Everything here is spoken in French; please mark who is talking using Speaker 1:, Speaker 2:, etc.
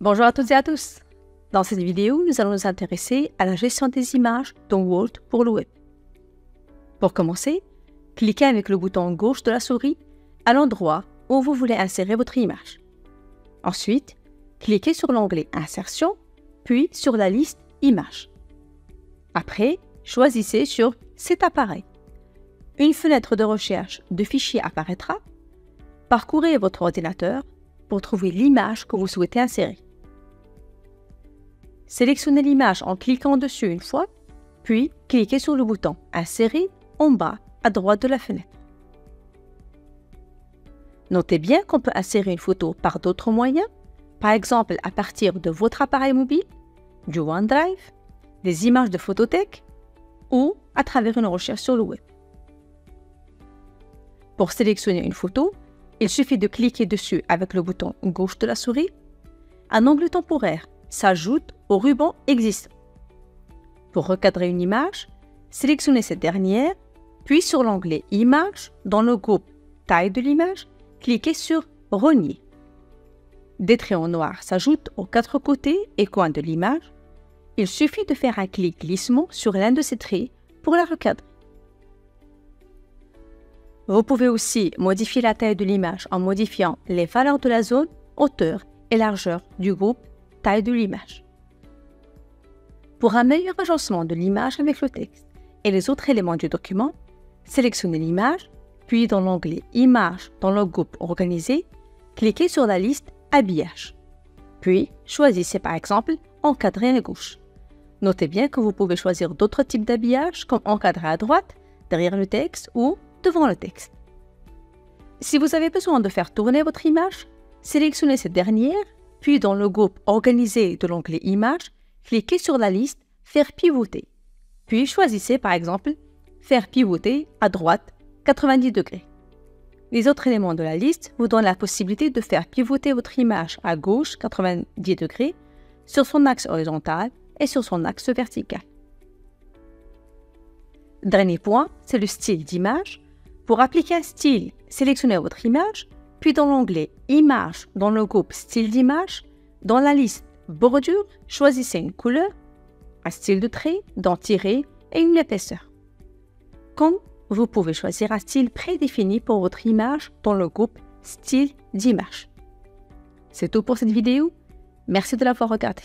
Speaker 1: Bonjour à toutes et à tous. Dans cette vidéo, nous allons nous intéresser à la gestion des images dans Word pour le web. Pour commencer, cliquez avec le bouton gauche de la souris à l'endroit où vous voulez insérer votre image. Ensuite, cliquez sur l'onglet Insertion, puis sur la liste Images. Après, choisissez sur Cet appareil. Une fenêtre de recherche de fichiers apparaîtra. Parcourez votre ordinateur pour trouver l'image que vous souhaitez insérer. Sélectionnez l'image en cliquant dessus une fois, puis cliquez sur le bouton Insérer en bas à droite de la fenêtre. Notez bien qu'on peut insérer une photo par d'autres moyens, par exemple à partir de votre appareil mobile, du OneDrive, des images de photothèque ou à travers une recherche sur le web. Pour sélectionner une photo, il suffit de cliquer dessus avec le bouton gauche de la souris. Un onglet temporaire s'ajoute au ruban existant. Pour recadrer une image, sélectionnez cette dernière, puis sur l'onglet Images, dans le groupe Taille de l'image, cliquez sur Rogner. Des traits en noir s'ajoutent aux quatre côtés et coins de l'image. Il suffit de faire un clic glissement sur l'un de ces traits pour la recadrer. Vous pouvez aussi modifier la taille de l'image en modifiant les valeurs de la zone, hauteur et largeur du groupe Taille de l'image. Pour un meilleur agencement de l'image avec le texte et les autres éléments du document, sélectionnez l'image, puis dans l'onglet Images dans le groupe Organisé, cliquez sur la liste Habillage. Puis, choisissez par exemple Encadrer à gauche. Notez bien que vous pouvez choisir d'autres types d'habillage comme Encadrer à droite, derrière le texte ou devant le texte. Si vous avez besoin de faire tourner votre image, sélectionnez cette dernière, puis dans le groupe Organisé de l'onglet Images, cliquez sur la liste Faire pivoter. Puis choisissez par exemple Faire pivoter à droite 90 degrés. Les autres éléments de la liste vous donnent la possibilité de faire pivoter votre image à gauche 90 degrés sur son axe horizontal et sur son axe vertical. Dernier point, c'est le style d'image. Pour appliquer un style, sélectionnez votre image, puis dans l'onglet Images dans le groupe Style d'image, dans la liste Bordure, choisissez une couleur, un style de trait, d'un tiret et une épaisseur. Comme vous pouvez choisir un style prédéfini pour votre image dans le groupe Style d'image. C'est tout pour cette vidéo. Merci de l'avoir regardée.